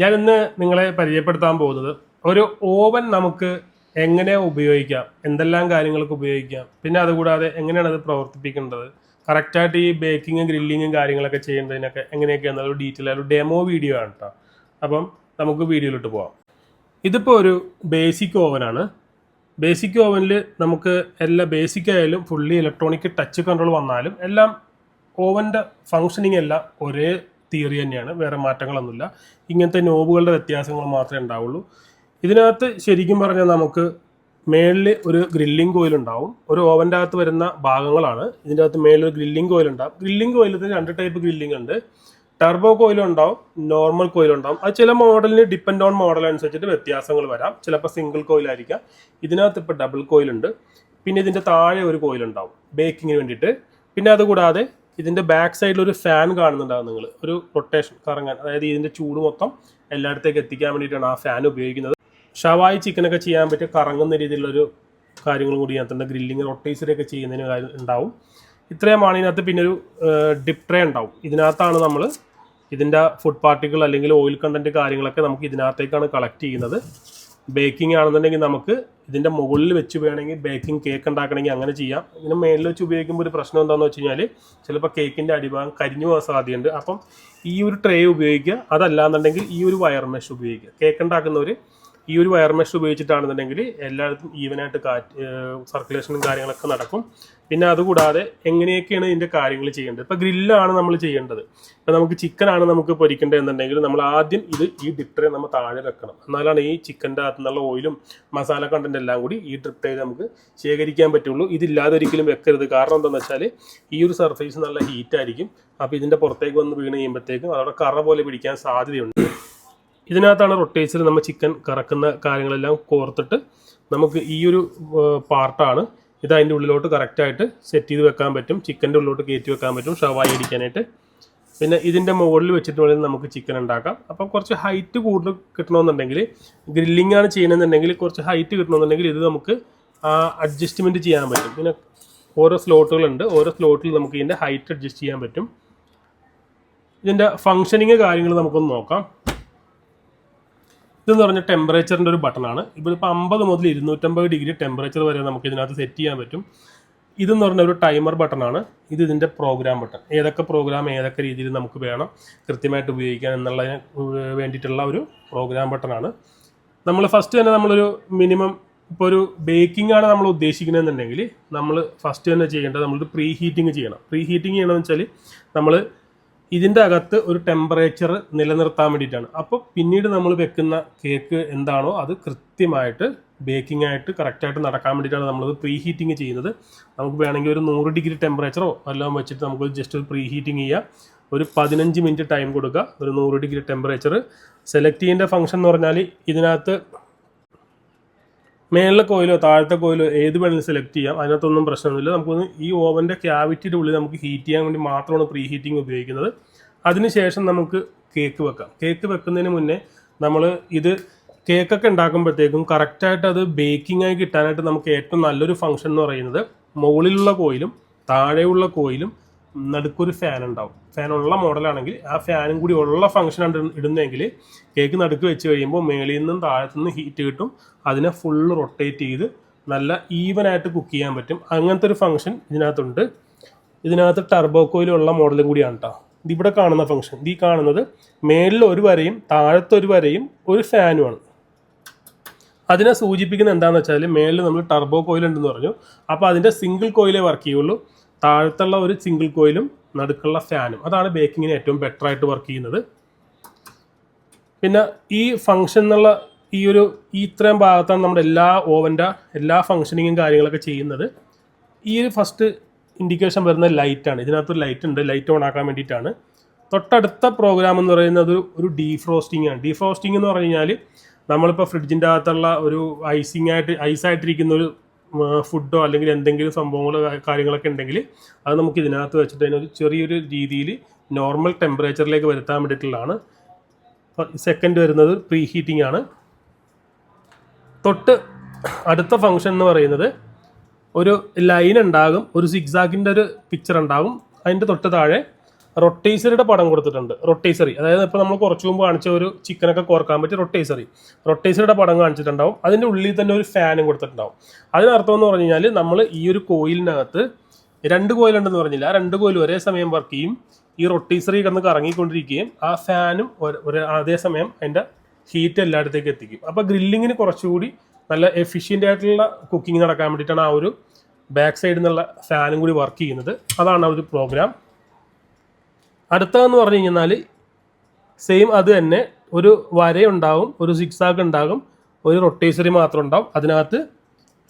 ഞാൻ ഇന്ന് നിങ്ങളെ പരിചയപ്പെടുത്താൻ പോകുന്നത് ഒരു ഓവൻ നമുക്ക് എങ്ങനെ ഉപയോഗിക്കാം, എന്തെല്ലാം കാര്യങ്ങൾക്ക് ഉപയോഗിക്കാം, പിന്നെ അതുകൂടാതെ എങ്ങനെയാണ് അത് പ്രവർത്തിപ്പിക്കേണ്ടത്, കറക്റ്റായിട്ട് ഈ ബേക്കിങ്ങും ഗ്രില്ലിങ്ങും കാര്യങ്ങളൊക്കെ ചെയ്യേണ്ടതിനൊക്കെ എങ്ങനെയൊക്കെയാണ് ഒരു ഡീറ്റെയിൽ ഒരു ഡെമോ വീഡിയോ ആണ് കേട്ടോ. അപ്പം നമുക്ക് വീഡിയോയിലോട്ട് പോവാം. ഇതിപ്പോൾ ഒരു ബേസിക് ഓവനാണ്. ബേസിക് ഓവനിൽ നമുക്ക് എല്ലാ ബേസിക് ആയാലും ഫുള്ളി ഇലക്ട്രോണിക് ടച്ച് കൺട്രോൾ വന്നാലും എല്ലാം ഓവൻ്റെ ഫങ്ഷനിങ് എല്ലാം ഒരേ തിയറി തന്നെയാണ്, വേറെ മാറ്റങ്ങളൊന്നുമില്ല. ഇങ്ങനത്തെ നോബുകളുടെ വ്യത്യാസങ്ങൾ മാത്രമേ ഉണ്ടാവുള്ളൂ. ഇതിനകത്ത് ശരിക്കും പറഞ്ഞാൽ നമുക്ക് മേളിൽ ഒരു ഗ്രില്ലിംഗ് കോയിൽ ഉണ്ടാവും. ഒരു ഓവൻ്റെ അകത്ത് വരുന്ന ഭാഗങ്ങളാണ്. ഇതിൻ്റെ അകത്ത് മേളിൽ ഒരു ഗ്രില്ലിംഗ് കോയിൽ ഉണ്ടാവും. ഗ്രില്ലിംഗ് കോയിലിൽ 2 ടൈപ്പ് ഗ്രില്ലിംഗ് ഉണ്ട്. ടർബോ കോയിലും ഉണ്ടാവും, നോർമൽ കോയിലും ഉണ്ടാവും. അത് ചില മോഡലിന് ഡിപ്പെൻഡ് ഓൺ മോഡൽ അനുസരിച്ചിട്ട് വ്യത്യാസങ്ങൾ വരാം. ചിലപ്പോൾ സിംഗിൾ കോയിലായിരിക്കാം. ഇതിനകത്ത് ഇപ്പോൾ ഡബിൾ കോയിലുണ്ട്. പിന്നെ ഇതിൻ്റെ താഴെ ഒരു കോയിലുണ്ടാവും ബേക്കിങ്ങിന് വേണ്ടിയിട്ട്. പിന്നെ അതുകൂടാതെ ഇതിൻ്റെ ബാക്ക് സൈഡിൽ ഒരു ഫാൻ കാണുന്നുണ്ടാവും നിങ്ങൾ, ഒരു റൊട്ടേഷൻ കറങ്ങാൻ, അതായത് ഇതിൻ്റെ ചൂട് മൊത്തം എല്ലായിടത്തേക്ക് എത്തിക്കാൻ വേണ്ടിയിട്ടാണ് ആ ഫാൻ ഉപയോഗിക്കുന്നത്. ഷവായി ചിക്കനൊക്കെ ചെയ്യാൻ പറ്റിയ കറങ്ങുന്ന രീതിയിലുള്ളൊരു കാര്യങ്ങളും കൂടി ഇതിനകത്തുണ്ട്. ഗ്രില്ലിങ് റൊട്ടേസറൊക്കെ ചെയ്യുന്നതിന് കാര്യം ഉണ്ടാവും. ഇത്രയുമാണ് ഇതിനകത്ത്. പിന്നെ ഒരു ഡിപ് ട്രേ ഉണ്ടാവും. ഇതിനകത്താണ് നമ്മൾ ഇതിൻ്റെ ഫുഡ് പാർട്ടിക്കിൾ അല്ലെങ്കിൽ ഓയിൽ കണ്ടൻറ്റ് കാര്യങ്ങളൊക്കെ നമുക്ക് ഇതിനകത്തേക്കാണ് കളക്ട് ചെയ്യുന്നത്. ബേക്കിംഗ് ആണെന്നുണ്ടെങ്കിൽ നമുക്ക് ഇതിൻ്റെ മുകളിൽ വെച്ച് വേണമെങ്കിൽ ബേക്കിംഗ് കേക്ക് ഉണ്ടാക്കണമെങ്കിൽ അങ്ങനെ ചെയ്യാം. ഇങ്ങനെ മേളിൽ വെച്ച് ഉപയോഗിക്കുമ്പോൾ ഒരു പ്രശ്നം എന്താണെന്ന് വെച്ച് കഴിഞ്ഞാൽ ചിലപ്പോൾ കേക്കിൻ്റെ അടിഭാഗം കരിഞ്ഞു പോകാൻ സാധ്യതയുണ്ട്. അപ്പം ഈ ഒരു ട്രേ ഉപയോഗിക്കുക. അതല്ലാന്നുണ്ടെങ്കിൽ ഈ ഒരു വയർ മെഷ് ഉപയോഗിക്കുക. കേക്ക് ഉണ്ടാക്കുന്നവർ ഈ ഒരു വയർ മെഷ് ഉപയോഗിച്ചിട്ടാണെന്നുണ്ടെങ്കിൽ എല്ലായിടത്തും ഈവനായിട്ട് സർക്കുലേഷനും കാര്യങ്ങളൊക്കെ നടക്കും. പിന്നെ അതുകൂടാതെ എങ്ങനെയൊക്കെയാണ് ഇതിൻ്റെ കാര്യങ്ങൾ ചെയ്യേണ്ടത്. ഇപ്പോൾ ഗ്രില്ലാണ് നമ്മൾ ചെയ്യേണ്ടത്. ഇപ്പോൾ നമുക്ക് ചിക്കനാണ് നമുക്ക് പൊരിക്കേണ്ടതെന്നുണ്ടെങ്കിൽ നമ്മൾ ആദ്യം ഈ ഡിപ് ട്രേ നമ്മൾ താഴെ വെക്കണം. എന്നാലാണ് ഈ ചിക്കൻ്റെ അകത്തു നിന്നുള്ള ഓയിലും മസാല കണ്ടന്റ് എല്ലാം കൂടി ഈ ഡിപ് ട്രേ നമുക്ക് ശേഖരിക്കാൻ പറ്റുള്ളൂ. ഇതില്ലാതെ ഒരിക്കലും വെക്കരുത്. കാരണം എന്താണെന്ന് വെച്ചാൽ ഈ ഒരു സർഫേസ് നല്ല ഹീറ്റായിരിക്കും. അപ്പോൾ ഇതിൻ്റെ പുറത്തേക്ക് വന്ന് വീണ് കഴിയുമ്പോഴത്തേക്കും അവിടെ കറ പോലെ പിടിക്കാൻ സാധ്യതയുണ്ട്. ഇതിനകത്താണ് റൊട്ടേസിൽ നമ്മൾ ചിക്കൻ കറക്കുന്ന കാര്യങ്ങളെല്ലാം കോർത്തിട്ട് നമുക്ക് ഈ ഒരു പാർട്ടാണ് ഇത് അതിൻ്റെ ഉള്ളിലോട്ട് കറക്റ്റായിട്ട് സെറ്റ് ചെയ്ത് വെക്കാൻ പറ്റും. ചിക്കൻ്റെ ഉള്ളിലോട്ട് കയറ്റി വെക്കാൻ പറ്റും ഷവായി അടിക്കാനായിട്ട്. പിന്നെ ഇതിൻ്റെ മുകളിൽ വെച്ചിട്ട് വേണമെങ്കിൽ നമുക്ക് ചിക്കൻ ഉണ്ടാക്കാം. അപ്പം കുറച്ച് ഹൈറ്റ് കൂടുതൽ കിട്ടണമെന്നുണ്ടെങ്കിൽ, ഗ്രില്ലിംഗ് ആണ് ചെയ്യണമെന്നുണ്ടെങ്കിൽ കുറച്ച് ഹൈറ്റ് കിട്ടണമെന്നുണ്ടെങ്കിൽ ഇത് നമുക്ക് അഡ്ജസ്റ്റ്മെൻറ്റ് ചെയ്യാൻ പറ്റും. പിന്നെ ഓരോ സ്ലോട്ടുകളുണ്ട്. ഓരോ സ്ലോട്ടിൽ നമുക്ക് ഇതിൻ്റെ ഹൈറ്റ് അഡ്ജസ്റ്റ് ചെയ്യാൻ പറ്റും. ഇതിൻ്റെ ഫങ്ഷനിങ് കാര്യങ്ങൾ നമുക്കൊന്ന് നോക്കാം. ഇതെന്ന് പറഞ്ഞാൽ ടെമ്പറേച്ചറിൻ്റെ ഒരു ബട്ടണാണ്. ഇപ്പോൾ 50 മുതൽ 250 ഡിഗ്രി ടെമ്പറേച്ചർ വരെ നമുക്ക് ഇതിനകത്ത് സെറ്റ് ചെയ്യാൻ പറ്റും. ഇതെന്ന് പറഞ്ഞ ഒരു ടൈമർ ബട്ടണാണ്. ഇത് ഇതിൻ്റെ പ്രോഗ്രാം ബട്ടൺ. ഏതൊക്കെ പ്രോഗ്രാം ഏതൊക്കെ രീതിയിൽ നമുക്ക് വേണം കൃത്യമായിട്ട് ഉപയോഗിക്കാൻ എന്നുള്ളതിന് വേണ്ടിയിട്ടുള്ള ഒരു പ്രോഗ്രാം ബട്ടണാണ്. നമ്മൾ ഫസ്റ്റ് തന്നെ നമ്മളൊരു മിനിമം ഇപ്പോൾ ഒരു ബേക്കിംഗ് ആണ് നമ്മൾ ഉദ്ദേശിക്കുന്നതെന്നുണ്ടെങ്കിൽ നമ്മൾ ഫസ്റ്റ് തന്നെ ചെയ്യേണ്ടത് നമ്മളൊരു പ്രീ ഹീറ്റിംഗ് ചെയ്യണം. പ്രീ ഹീറ്റിംഗ് ചെയ്യണമെന്ന് വെച്ചാൽ നമ്മൾ ഇതിൻ്റെ അകത്ത് ഒരു ടെമ്പറേച്ചർ നിലനിർത്താൻ വേണ്ടിയിട്ടാണ്. അപ്പോൾ പിന്നീട് നമ്മൾ വെക്കുന്ന കേക്ക് എന്താണോ അത് കൃത്യമായിട്ട് ബേക്കിംഗ് ആയിട്ട് കറക്റ്റായിട്ട് നടക്കാൻ വേണ്ടിയിട്ടാണ് നമ്മളത് പ്രീ ഹീറ്റിംഗ് ചെയ്യുന്നത്. നമുക്ക് വേണമെങ്കിൽ ഒരു 100 ഡിഗ്രി ടെമ്പറേച്ചറോ എല്ലാം വെച്ചിട്ട് നമുക്ക് ജസ്റ്റ് ഒരു പ്രീ ഹീറ്റിംഗ് ചെയ്യാം. ഒരു 15 മിനിറ്റ് ടൈം കൊടുക്കുക. ഒരു 100 ഡിഗ്രി ടെമ്പറേച്ചർ സെലക്ട് ചെയ്യേണ്ട ഫംഗ്ഷൻ എന്ന് പറഞ്ഞാൽ ഇതിനകത്ത് മേളിലെ കോയിലോ താഴത്തെ കോയിലോ ഏത് വേണമെങ്കിലും സെലക്ട് ചെയ്യാം. അതിനകത്തൊന്നും പ്രശ്നമൊന്നുമില്ല. നമുക്കൊന്ന് ഈ ഓവൻ്റെ ക്യാവിറ്റിയുടെ ഉള്ളിൽ നമുക്ക് ഹീറ്റ് ചെയ്യാൻ വേണ്ടി മാത്രമാണ് പ്രീ ഹീറ്റിംഗ് ഉപയോഗിക്കുന്നത്. അതിനുശേഷം നമുക്ക് കേക്ക് വെക്കാം. കേക്ക് വെക്കുന്നതിന് മുന്നേ നമ്മൾ ഇത് കേക്കൊക്കെ ഉണ്ടാക്കുമ്പോഴത്തേക്കും കറക്റ്റായിട്ട് അത് ബേക്കിംഗ് ആയി കിട്ടാനായിട്ട് നമുക്ക് ഏറ്റവും നല്ലൊരു ഫംഗ്ഷൻ എന്ന് പറയുന്നത് മുകളിലുള്ള കോയിലും താഴെയുള്ള കോയിലും നടുക്കൊരു ഫാൻ ഉണ്ടാവും. ഫാനുള്ള മോഡലാണെങ്കിൽ ആ ഫാനും കൂടി ഉള്ള ഫംഗ്ഷനാണ് ഇടുന്നതെങ്കിൽ കേക്ക് നടുക്ക് വെച്ച് കഴിയുമ്പോൾ മേളിൽ നിന്നും താഴത്തു നിന്നും ഹീറ്റ് കിട്ടും. അതിനെ ഫുള്ള് റൊട്ടേറ്റ് ചെയ്ത് നല്ല ഈവനായിട്ട് കുക്ക് ചെയ്യാൻ പറ്റും. അങ്ങനത്തെ ഒരു ഫംഗ്ഷൻ ഇതിനകത്തുണ്ട്. ഇതിനകത്ത് ടർബോ കോയിലുള്ള മോഡലും കൂടിയാണ് കേട്ടോ. ഇതിവിടെ കാണുന്ന ഫംഗ്ഷൻ. ഈ കാണുന്നത് മേളിൽ ഒരു വരയും താഴത്തൊരു വരയും ഒരു ഫാനുമാണ്. അതിനെ സൂചിപ്പിക്കുന്നത് എന്താണെന്ന് വെച്ചാൽ മേളിൽ നമ്മൾ ടർബോ കോയിലുണ്ടെന്ന് പറഞ്ഞു. അപ്പോൾ അതിൻ്റെ സിംഗിൾ കോയിലേ വർക്ക് ചെയ്യുള്ളൂ. താഴത്തുള്ള ഒരു സിംഗിൾ കോയിലും നടുക്കുള്ള ഫാനും. അതാണ് ബേക്കിങ്ങിന് ഏറ്റവും ബെറ്റർ ആയിട്ട് വർക്ക് ചെയ്യുന്നത്. പിന്നെ ഈ ഫംഗ്ഷൻ എന്നുള്ള ഇത്രയും ഭാഗത്താണ് നമ്മുടെ ഓവൻ്റെ എല്ലാ ഫംഗ്ഷനിങ്ങും കാര്യങ്ങളൊക്കെ ചെയ്യുന്നത്. ഈ ഒരു ഫസ്റ്റ് ഇൻഡിക്കേഷൻ വരുന്ന ലൈറ്റാണ്. ഇതിനകത്തൊരു ലൈറ്റ് ഉണ്ട്. ലൈറ്റ് ഓൺ ആക്കാൻ വേണ്ടിയിട്ടാണ്. തൊട്ടടുത്ത പ്രോഗ്രാം എന്ന് പറയുന്നത് ഒരു ഡീഫ്രോസ്റ്റിംഗ് ആണ്. ഡീഫ്രോസ്റ്റിംഗ് എന്ന് പറഞ്ഞു കഴിഞ്ഞാൽ നമ്മളിപ്പോൾ ഫ്രിഡ്ജിൻ്റെ അകത്തുള്ള ഒരു ഐസായിട്ടിരിക്കുന്ന ഒരു ഫുഡോ അല്ലെങ്കിൽ എന്തെങ്കിലും സംഭവങ്ങളോ കാര്യങ്ങളൊക്കെ ഉണ്ടെങ്കിൽ അത് നമുക്ക് ഇതിനകത്ത് വെച്ചിട്ട് അതിനൊരു ചെറിയൊരു രീതിയിൽ നോർമൽ ടെമ്പറേച്ചറിലേക്ക് വരുത്താൻ വേണ്ടിയിട്ടുള്ളതാണ്. സെക്കൻഡ് വരുന്നത് പ്രീ ഹീറ്റിംഗ് ആണ്. തൊട്ട് അടുത്ത ഫംഗ്ഷൻ എന്ന് പറയുന്നത് ഒരു ലൈൻ ഉണ്ടാകും. ഒരു സിഗ്സാഗിൻ്റെ ഒരു പിക്ചർ ഉണ്ടാകും. അതിൻ്റെ തൊട്ട് താഴെ റൊട്ടേസറിയുടെ പടം കൊടുത്തിട്ടുണ്ട്. റൊട്ടേസറി അതായത് ഇപ്പോൾ നമ്മൾ കുറച്ച് മുമ്പ് കാണിച്ച ഒരു ചിക്കനൊക്കെ കോർക്കാൻ പറ്റിയ റൊട്ടേസറിയുടെ പടം കാണിച്ചിട്ടുണ്ടാവും. അതിൻ്റെ ഉള്ളിൽ തന്നെ ഒരു ഫാനും കൊടുത്തിട്ടുണ്ടാവും. അതിനർത്ഥം എന്ന് പറഞ്ഞു കഴിഞ്ഞാൽ നമ്മൾ ഈ ഒരു കോയിലിനകത്ത് 2 കോയിലുണ്ടെന്ന് പറഞ്ഞില്ല, ആ 2 കോയിൽ ഒരേ സമയം വർക്ക് ചെയ്യും. ഈ റൊട്ടേസറി കിടന്ന് കറങ്ങിക്കൊണ്ടിരിക്കുകയും ആ ഫാനും അതേസമയം അതിൻ്റെ ഹീറ്റ് എല്ലായിടത്തേക്ക് എത്തിക്കും. അപ്പോൾ ഗ്രില്ലിങ്ങിന് കുറച്ചുകൂടി നല്ല എഫിഷ്യൻ്റ് ആയിട്ടുള്ള കുക്കിംഗ് നടക്കാൻ വേണ്ടിയിട്ടാണ് ആ ഒരു ബാക്ക് സൈഡിൽ നിന്നുള്ള ഫാനും കൂടി വർക്ക് ചെയ്യുന്നത്. അതാണ് ആ ഒരു പ്രോഗ്രാം. അടുത്തതെന്ന് പറഞ്ഞു കഴിഞ്ഞാൽ സെയിം അത് തന്നെ, ഒരു വരയുണ്ടാവും, ഒരു സിക്സാഗ് ഉണ്ടാകും, ഒരു റൊട്ടേസറി മാത്രം ഉണ്ടാവും. അതിനകത്ത്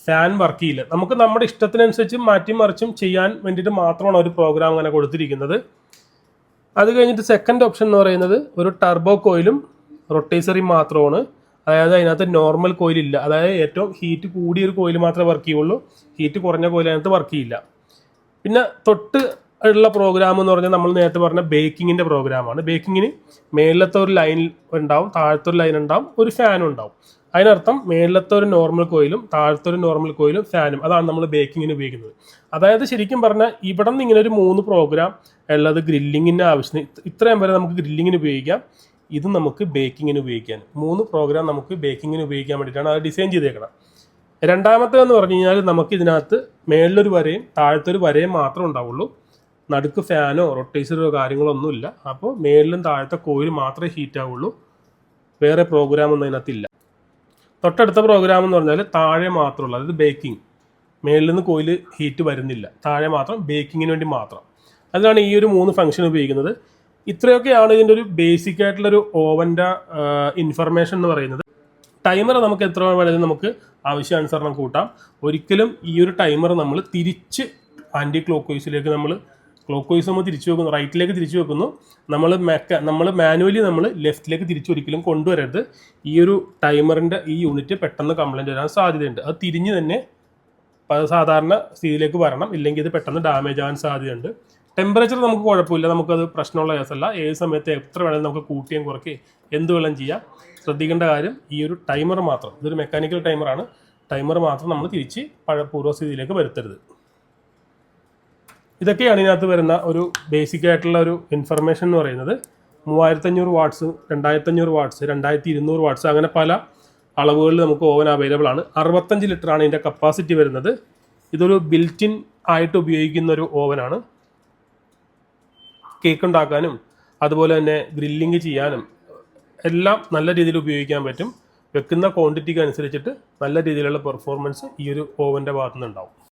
ഫാൻ വർക്ക് ചെയ്യില്ല. നമുക്ക് നമ്മുടെ ഇഷ്ടത്തിനനുസരിച്ച് മാറ്റി മറിച്ചും ചെയ്യാൻ വേണ്ടിയിട്ട് മാത്രമാണ് ഒരു പ്രോഗ്രാം അങ്ങനെ കൊടുത്തിരിക്കുന്നത്. അത് കഴിഞ്ഞിട്ട് സെക്കൻഡ് ഓപ്ഷൻ എന്ന് പറയുന്നത് ഒരു ടർബോ കോയിലും റൊട്ടേസറി മാത്രമാണ്. അതായത് അതിനകത്ത് നോർമൽ കോയിലില്ല. അതായത് ഏറ്റവും ഹീറ്റ് കൂടിയൊരു കോയിൽ മാത്രമേ വർക്ക് ചെയ്യുള്ളൂ, ഹീറ്റ് കുറഞ്ഞ കോയിൽ അതിനകത്ത് വർക്ക് ചെയ്യില്ല. പിന്നെ തൊട്ട് ഉള്ള പ്രോഗ്രാം എന്ന് പറഞ്ഞാൽ നമ്മൾ നേരത്തെ പറഞ്ഞ ബേക്കിങ്ങിൻ്റെ പ്രോഗ്രാമാണ്. ബേക്കിങ്ങിന് മേളിലത്തെ ഒരു ലൈൻ ഉണ്ടാവും, താഴത്തെ ഒരു ലൈൻ ഉണ്ടാവും, ഒരു ഫാനും ഉണ്ടാവും. അതിനർത്ഥം മേളിലത്തെ ഒരു നോർമൽ കോയിലും താഴത്തെ ഒരു നോർമൽ കോയിലും ഫാനും, അതാണ് നമ്മൾ ബേക്കിങ്ങിന് ഉപയോഗിക്കുന്നത്. അതായത് ശരിക്കും പറഞ്ഞാൽ ഇവിടെ നിന്ന് ഇങ്ങനെ ഒരു 3 പ്രോഗ്രാം ഉള്ളത് ഗ്രില്ലിങ്ങിൻ്റെ ആവശ്യത്തിന്, ഇത്രയും വരെ നമുക്ക് ഗ്രില്ലിങ്ങിന് ഉപയോഗിക്കാം. ഇത് നമുക്ക് ബേക്കിങ്ങിന് ഉപയോഗിക്കാൻ 3 പ്രോഗ്രാം നമുക്ക് ബേക്കിങ്ങിന് ഉപയോഗിക്കാൻ വേണ്ടിയിട്ടാണ് അത് ഡിസൈൻ ചെയ്തേക്കണം. രണ്ടാമത്തേന്ന് പറഞ്ഞു കഴിഞ്ഞാൽ നമുക്ക് ഇതിനകത്ത് മേളിലൊരു വരയും താഴത്തൊരു വരയും മാത്രമേ ഉണ്ടാവുള്ളൂ. നടുക്ക് ഫാനോ റൊട്ടേസറോ കാര്യങ്ങളോ ഒന്നുമില്ല. അപ്പോൾ മേളിലും താഴത്തെ കോയിൽ മാത്രമേ ഹീറ്റ് ആവുള്ളൂ, വേറെ പ്രോഗ്രാം ഒന്നും അതിനകത്തില്ല. തൊട്ടടുത്ത പ്രോഗ്രാം എന്ന് പറഞ്ഞാൽ താഴെ മാത്രമുള്ള, അതായത് ബേക്കിംഗ്. മേളിൽ നിന്ന് കോയിൽ ഹീറ്റ് വരുന്നില്ല, താഴെ മാത്രം ബേക്കിങ്ങിന് വേണ്ടി മാത്രം. അതിനാണ് ഈ ഒരു 3 ഫംഗ്ഷൻ ഉപയോഗിക്കുന്നത്. ഇത്രയൊക്കെയാണ് ഇതിൻ്റെ ഒരു ബേസിക് ആയിട്ടുള്ളൊരു ഓവൻ്റെ ഇൻഫർമേഷൻ എന്ന് പറയുന്നത്. ടൈമർ നമുക്ക് എത്ര വേണമെങ്കിലും നമുക്ക് ആവശ്യാനുസരണം കൂട്ടാം. ഒരിക്കലും ഈ ഒരു ടൈമർ നമ്മൾ തിരിച്ച് ആൻറ്റി ക്ലോക്ക് വൈസിലേക്ക് ക്ലോക്ക് വൈസ് നമ്മൾ തിരിച്ചു വെക്കുന്നു, റൈറ്റിലേക്ക് തിരിച്ചു വെക്കുന്നു. നമ്മൾ മാനുവലി നമ്മൾ ലെഫ്റ്റിലേക്ക് തിരിച്ച് ഒരിക്കലും കൊണ്ടുവരരുത്. ഈ ഒരു ടൈമറിൻ്റെ ഈ യൂണിറ്റ് പെട്ടെന്ന് കംപ്ലൈൻറ്റ് വരാൻ സാധ്യതയുണ്ട്. അത് തിരിഞ്ഞ് തന്നെ സാധാരണ സ്ഥിതിയിലേക്ക് വരണം, ഇല്ലെങ്കിൽ ഇത് പെട്ടെന്ന് ഡാമേജ് ആവാൻ സാധ്യതയുണ്ട്. ടെമ്പറേച്ചർ നമുക്ക് കുഴപ്പമില്ല, നമുക്കത് പ്രശ്നമുള്ള കേസല്ല. ഏത് സമയത്ത് എത്ര വേണമെങ്കിലും നമുക്ക് കൂട്ടുകയും കുറയ്ക്കുകയും എന്ത് വേണം ചെയ്യാം. ശ്രദ്ധിക്കേണ്ട കാര്യം ഈ ഒരു ടൈമർ മാത്രം, ഇതൊരു മെക്കാനിക്കൽ ടൈമറാണ്, ടൈമർ മാത്രം നമ്മൾ തിരിച്ച് പൂർവ്വസ്ഥിതിയിലേക്ക് വരുത്തരുത്. ഇതൊക്കെയാണ് ഇതിനകത്ത് വരുന്ന ഒരു ബേസിക് ആയിട്ടുള്ള ഒരു ഇൻഫർമേഷൻ എന്ന് പറയുന്നത്. 3500 വാട്ട്സ്, 2500 വാട്ട്സ്, 2200 വാട്ട്സ്, അങ്ങനെ പല അളവുകളിൽ നമുക്ക് ഓവൻ അവൈലബിൾ ആണ്. 65 ലിറ്ററാണ് ഇതിൻ്റെ കപ്പാസിറ്റി വരുന്നത്. ഇതൊരു ബിൽറ്റിൻ ആയിട്ട് ഉപയോഗിക്കുന്ന ഒരു ഓവനാണ്. കേക്ക് ഉണ്ടാക്കാനും അതുപോലെ തന്നെ ഗ്രില്ലിങ് ചെയ്യാനും എല്ലാം നല്ല രീതിയിൽ ഉപയോഗിക്കാൻ പറ്റും. വെക്കുന്ന ക്വാണ്ടിറ്റിക്ക് അനുസരിച്ചിട്ട് നല്ല രീതിയിലുള്ള പെർഫോമൻസ് ഈ ഒരു ഓവൻ്റെ ഭാഗത്തുനിന്ന് ഉണ്ടാവും.